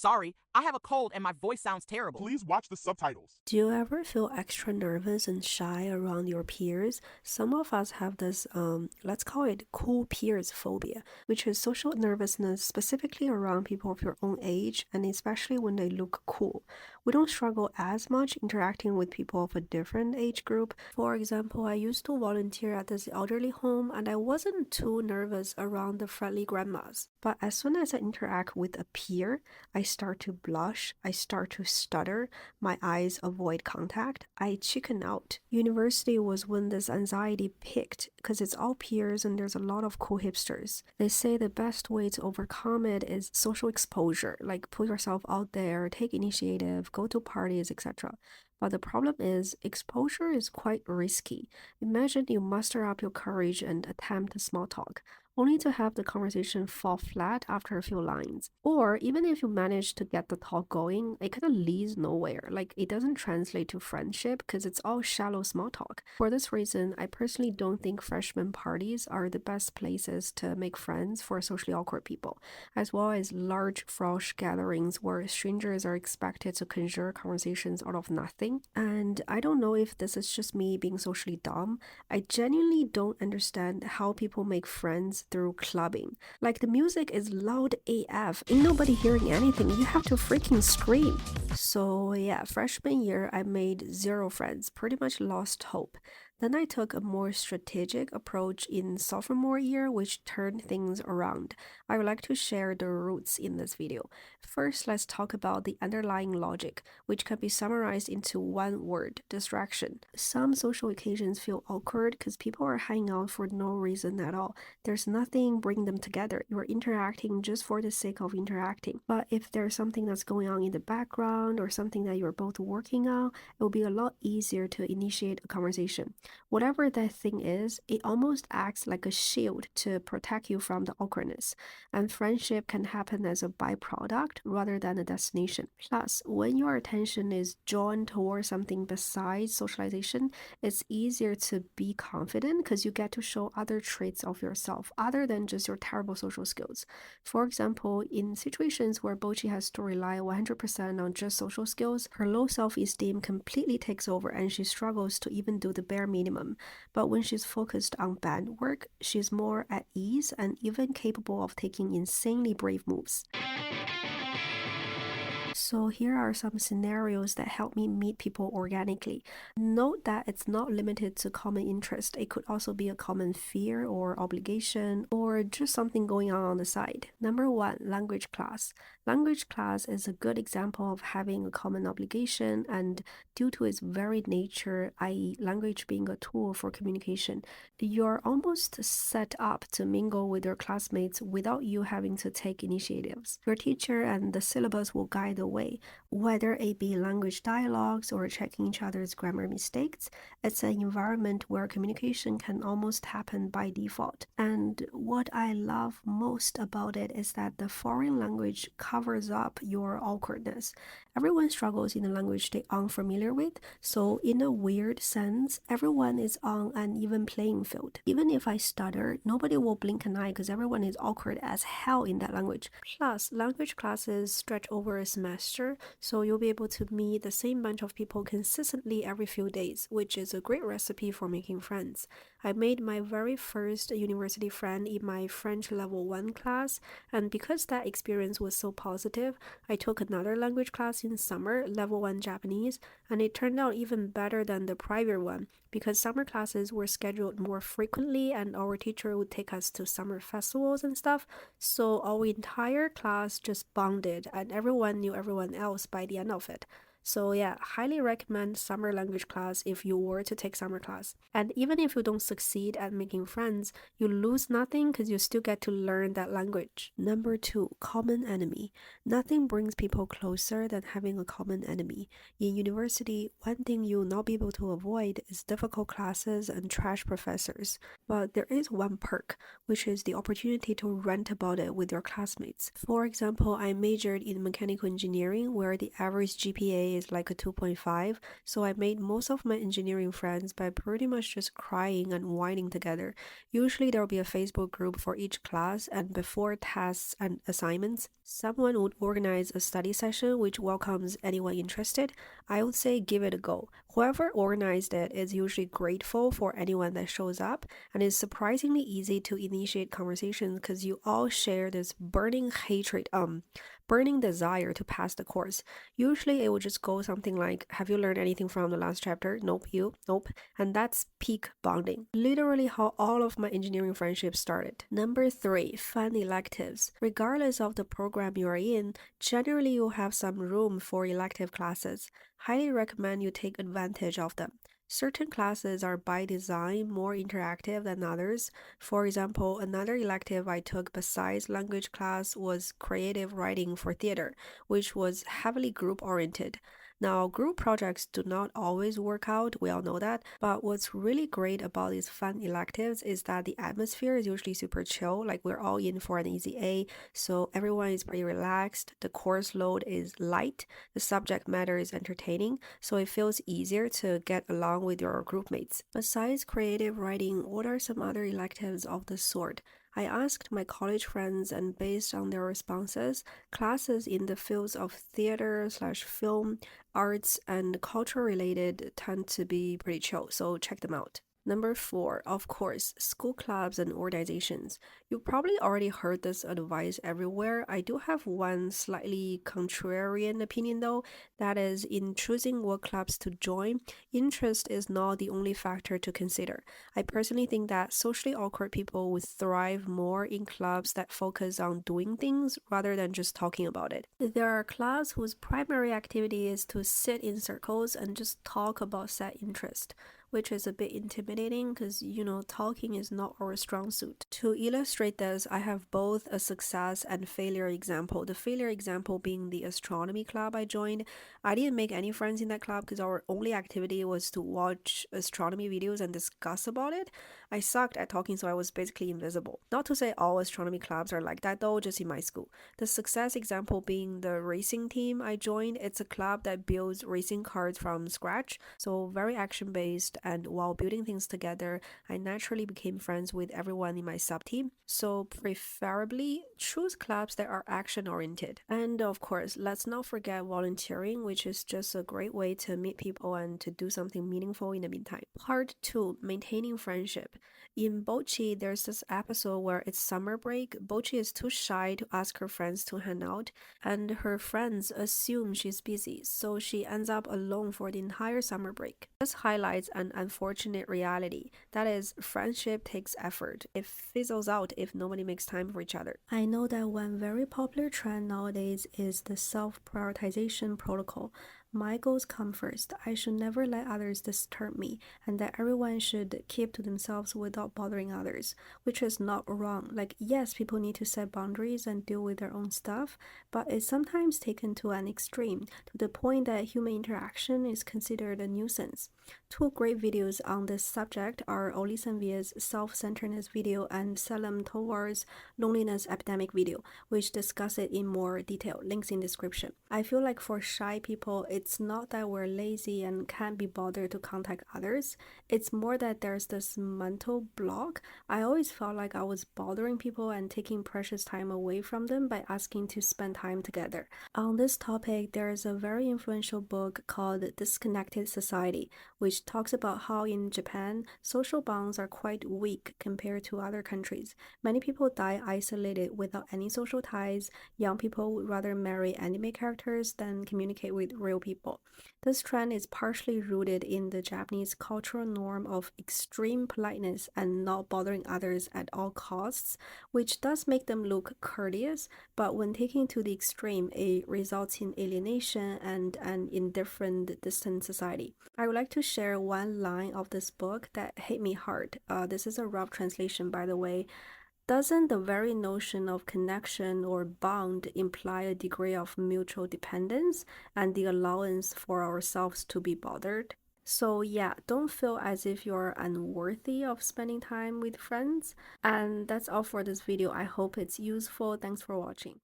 Sorry, I have a cold and my voice sounds terrible. Please watch the subtitles. Do you ever feel extra nervous and shy around your peers? Some of us have this, let's call it cool peers phobia, which is social nervousness specifically around people of your own age, and especially when they look cool. We don't struggle as much interacting with people of a different age group. For example, I used to volunteer at this elderly home, and I wasn't too nervous around the friendly grandmas. But as soon as I interact with a peer, I start to blush, I start to stutter, my eyes avoid contact, I chicken out. University was when this anxiety peaked because it's all peers and there's a lot of cool hipsters. They say the best way to overcome it is social exposure, like put yourself out there, take initiative, go to parties, etc. But the problem is, exposure is quite risky. Imagine you muster up your courage and attempt a small talk, only to have the conversation fall flat after a few lines. Or even if you manage to get the talk going, it kind of leads nowhere. Like, it doesn't translate to friendship because it's all shallow small talk. For this reason, I personally don't think freshman parties are the best places to make friends for socially awkward people, as well as large frosh gatherings where strangers are expected to conjure conversations out of nothing. And I don't know if this is just me being socially dumb. I genuinely don't understand how people make friends through clubbing. Like, the music is loud AF, ain't nobody hearing anything, you have to freaking scream. So yeah, freshman year I made 0 friends, pretty much lost hope. Then I took a more strategic approach in sophomore year, which turned things around. I would like to share the roots in this video. First, let's talk about the underlying logic, which can be summarized into one word: distraction. Some social occasions feel awkward because people are hanging out for no reason at all. There's nothing bringing them together. You're interacting just for the sake of interacting. But if there's something that's going on in the background or something that you're both working on, it will be a lot easier to initiate a conversation. Whatever that thing is, it almost acts like a shield to protect you from the awkwardness. And friendship can happen as a byproduct rather than a destination. Plus, when your attention is drawn towards something besides socialization, it's easier to be confident because you get to show other traits of yourself other than just your terrible social skills. For example, in situations where Bocchi has to rely 100% on just social skills, her low self-esteem completely takes over and she struggles to even do the bare minimum. But when she's focused on band work, she's more at ease and even capable of taking insanely brave moves. So here are some scenarios that help me meet people organically. Note that it's not limited to common interest. It could also be a common fear or obligation or just something going on the side. Number 1, language class. Language class is a good example of having a common obligation, and due to its very nature, i.e. language being a tool for communication, you're almost set up to mingle with your classmates without you having to take initiatives. Your teacher and the syllabus will guide the way. Whether it be language dialogues or checking each other's grammar mistakes, it's an environment where communication can almost happen by default. And what I love most about it is that the foreign language covers up your awkwardness. Everyone struggles in a language they aren't familiar with, so in a weird sense, everyone is on an even playing field. Even if I stutter, nobody will blink an eye because everyone is awkward as hell in that language. Plus, language classes stretch over a semester, so you'll be able to meet the same bunch of people consistently every few days, which is a great recipe for making friends. I made my very first university friend in my French level 1 class, and because that experience was so positive, I took another language class in summer, level 1 Japanese, and it turned out even better than the private one because summer classes were scheduled more frequently and our teacher would take us to summer festivals and stuff, so our entire class just bonded and everyone knew everyone else by the end of it. So yeah, highly recommend summer language class if you were to take summer class. And even if you don't succeed at making friends, you lose nothing because you still get to learn that language. Number 2, common enemy. Nothing brings people closer than having a common enemy. In university, one thing you'll not be able to avoid is difficult classes and trash professors. But there is one perk, which is the opportunity to rant about it with your classmates. For example, I majored in mechanical engineering where the average GPA GPA is like a 2.5, so I made most of my engineering friends by pretty much just crying and whining together. Usually there will be a Facebook group for each class, and before tests and assignments, someone would organize a study session which welcomes anyone interested. I would say give it a go. Whoever organized it is usually grateful for anyone that shows up, and it's surprisingly easy to initiate conversations because you all share this burning desire to pass the course. Usually it would just go something like, have you learned anything from the last chapter? Nope. You? Nope. And that's peak bonding. Literally how all of my engineering friendships started. Number 3, fun electives. Regardless of the program you are in, generally you'll have some room for elective classes. Highly recommend you take advantage of them. Certain classes are by design more interactive than others. For example, another elective I took besides language class was creative writing for theater, which was heavily group-oriented. Now, group projects do not always work out, we all know that, but what's really great about these fun electives is that the atmosphere is usually super chill, like we're all in for an easy A, so everyone is pretty relaxed, the course load is light, the subject matter is entertaining, so it feels easier to get along with your groupmates. Besides creative writing, what are some other electives of the sort? I asked my college friends, and based on their responses, classes in the fields of theater/film, arts, and culture related tend to be pretty chill, so check them out. Number 4, of course, school clubs and organizations. You probably already heard this advice everywhere. I do have one slightly contrarian opinion though, that is in choosing what clubs to join, interest is not the only factor to consider. I personally think that socially awkward people would thrive more in clubs that focus on doing things rather than just talking about it. There are clubs whose primary activity is to sit in circles and just talk about said interest, which is a bit intimidating because, talking is not our strong suit. To illustrate this, I have both a success and failure example. The failure example being the astronomy club I joined. I didn't make any friends in that club because our only activity was to watch astronomy videos and discuss about it. I sucked at talking, so I was basically invisible. Not to say all astronomy clubs are like that though, just in my school. The success example being the racing team I joined. It's a club that builds racing cars from scratch, so very action-based, and while building things together, I naturally became friends with everyone in my sub-team. So preferably choose clubs that are action-oriented. And of course, let's not forget volunteering, which is just a great way to meet people and to do something meaningful in the meantime. Part 2, maintaining friendship. In Bocchi, there's this episode where it's summer break. Bocchi is too shy to ask her friends to hang out, and her friends assume she's busy, so she ends up alone for the entire summer break. This highlights an unfortunate reality. That is, friendship takes effort. It fizzles out if nobody makes time for each other. I know that one very popular trend nowadays is the self-prioritization protocol. My goals come first. I should never let others disturb me, and that everyone should keep to themselves without bothering others, which is not wrong. Like, yes, people need to set boundaries and deal with their own stuff, but it's sometimes taken to an extreme, to the point that human interaction is considered a nuisance. Two great videos on this subject are Oli Sanvia's self-centredness video and Selim Tovar's loneliness epidemic video, which discuss it in more detail. Links in description. I feel like for shy people, it's not that we're lazy and can't be bothered to contact others. It's more that there's this mental block. I always felt like I was bothering people and taking precious time away from them by asking to spend time together. On this topic, there is a very influential book called Disconnected Society, which talks about how in Japan, social bonds are quite weak compared to other countries. Many people die isolated without any social ties. Young people would rather marry anime characters than communicate with real people. This trend is partially rooted in the Japanese cultural norm of extreme politeness and not bothering others at all costs, which does make them look courteous, but when taken to the extreme, it results in alienation and an indifferent, distant society. I would like to share one line of this book that hit me hard. This is a rough translation, by the way. Doesn't the very notion of connection or bond imply a degree of mutual dependence and the allowance for ourselves to be bothered? So yeah, don't feel as if you're unworthy of spending time with friends. And that's all for this video. I hope it's useful. Thanks for watching.